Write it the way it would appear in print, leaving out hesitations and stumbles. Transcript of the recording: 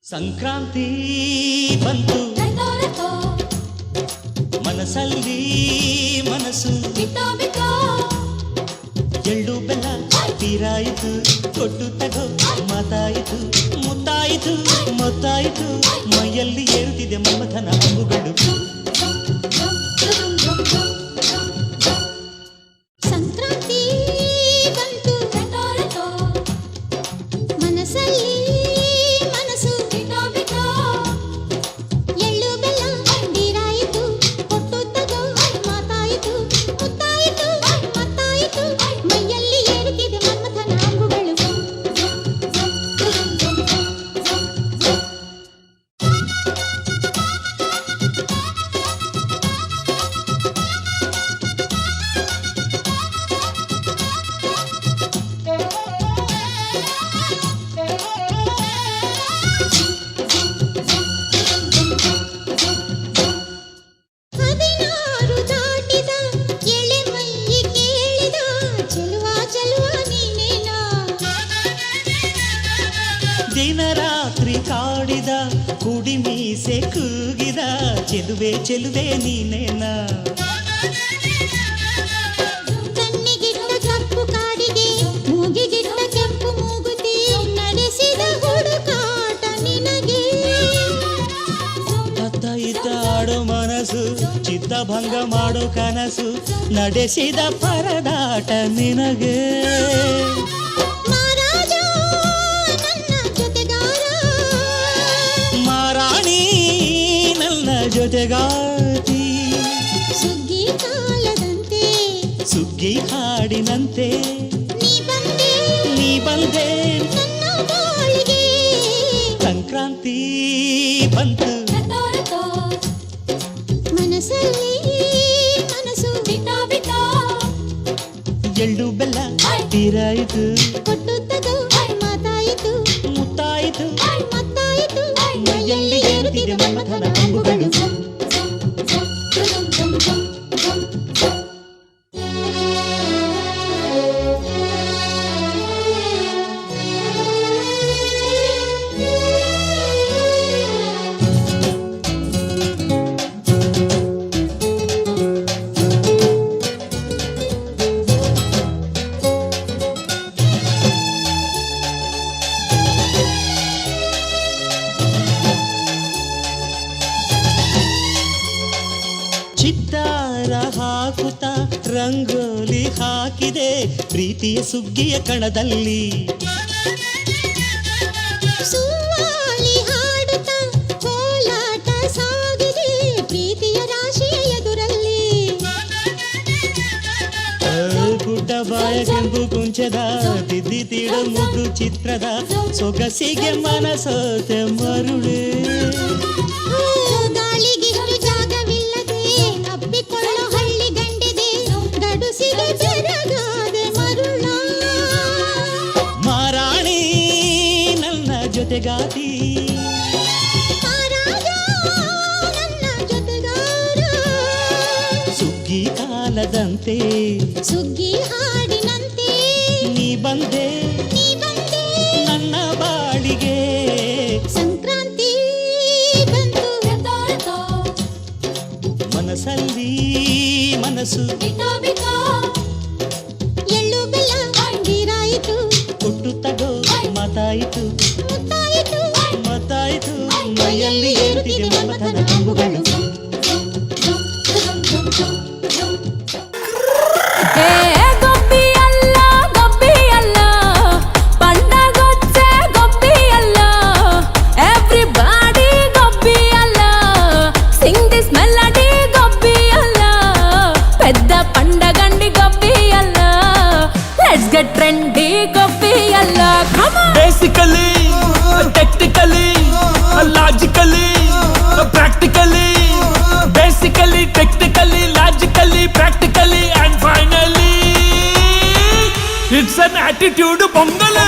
ಸಂಕ್ರಾಂತಿ ಬಂತು ಮನಸ್ಸಲ್ಲಿ ಮನಸ್ಸು ಎಳ್ಳು ಬೆಲ್ಲ ತೀರಾಯಿತು ಕೊಟ್ಟು ತಗೋ ಮಾತಾಯಿತು ಮುತ್ತಾಯಿತು ಮೊತ್ತಾಯಿತು ಮೈಯಲ್ಲಿ ಏರುತ್ತಿದೆ ಮಮಥನ ಹಂಬುಗಳು ಸಂಕ್ರಾಂತಿ ಬಂತು ಮನಸ್ಸಲ್ಲಿ ದಿನ ರಾತ್ರಿ ಕಾಡಿದ ಕುಡಿ ಮೀಸೆ ಕೂಗಿದ ಚೆಲುವೆ ಚೆಲುವೆ ನೀನೇನ ಕಣ್ಣಿಗಿಟ್ಟ ಕಪ್ಪು ಕಾಡಿಗೆ ಮೂಗಿಗಿಟ್ಟ ಕೆಂಪು ಮೂಗುತಿ ನಡೆಸಿದ ಹುಡುಕಾಟ ನಿನಗೆ ಅತ್ತ ಇತ್ತ ಆಡೋ ಮನಸ್ಸು ಚಿತ್ತಭಂಗ ಮಾಡೋ ಕನಸು ನಡೆಸಿದ ಪರದಾಟ ನಿನಗೆ ಜೊತೆಗಾತಿ ಸುಗ್ಗಿ ಕಾಲದಂತೆ ಸುಗ್ಗಿ ಹಾಡಿನಂತೆ ನೀ ಬಂದೆ ನನ್ನ ಬಾಳಿಗೆ ಸಂಕ್ರಾಂತಿ ಬಂತು ಮನಸ್ಸಲ್ಲಿ ಮನಸ್ಸು ಎಳ್ಳು ಬೆಲ್ಲ ತೀರಾಯಿತು ಕೊಟ್ಟು ತಗೋ ಮಾತಾಯಿತು ಮುತ್ತಾಯಿತು ಮತ್ತಾಯಿತು ಮೈಯಲ್ಲಿ ಏರುತ್ತಿದೆ ಮಮಥನ ಹಂಬುಗಳು ಚಿತ್ತಾರ ಹಾಕುತ್ತ ರಂಗೋಲಿ ಹಾಕಿದೆ ಪ್ರೀತಿಯ ಸುಗ್ಗಿಯ ಕಣದಲ್ಲಿ ಸುವಾಲಿ ಹಾಡುತ್ತ ಕೋಲಾಟ ಸಾಗಿದೆ ಪ್ರೀತಿಯ ರಾಶಿಯ ಎದುರಲ್ಲಿ ಗುಡ್ಡ ಬಾಯ ಕೆಂಪು ಕುಂಚದ ತಿದ್ದಿ ತೀಡ ಮುದ್ದು ಚಿತ್ರದ ಸೊಗಸಿಗೆ ಮನಸೋತೆ ಮರುಳೆ ಗಾಳಿಗಿಷ್ಟು ಜಾಗವಿಲ್ಲದೆ ಅಪ್ಪಿಕೊಳ್ಳೋ ಹಳ್ಳಿ ಗಂಡಿದೆ ಗಡುಸಿಗೆ ಜರಗಾದೆ ಮರುಳ ಮಾರಾಣಿ ನನ್ನ ಜೊತೆಗಾತಿ ಮಹಾರಾಜ ನನ್ನ ಜೊತೆಗಾರ ಸುಗ್ಗಿ ಕಾಲದಂತೆ ಸುಗ್ಗಿ ಹಾಡಿನಂತೆ ನೀ ಬಂದೆ ನನ್ನ ಬಾಳಿಗೆ ಸಂಕ್ರಾಂತಿ ಬಂತು ಮನಸ್ಸಲ್ಲಿ ಮನಸ್ಸು ಎಳ್ಳು ಬೆಲ್ಲ ತೀರಾಯಿತು ಕೊಟ್ಟು ತಗೋ ಮಾತಾಯಿತು ಮುತ್ತಾಯಿತು ಮತ್ತಾಯಿತು ಮೈಯಲ್ಲಿ ಏರುತ್ತಿದೆ ಮಮಥನ ಹಂಬುಗಳು trendy coffee alla come on basically technically logically practically an attitude pongal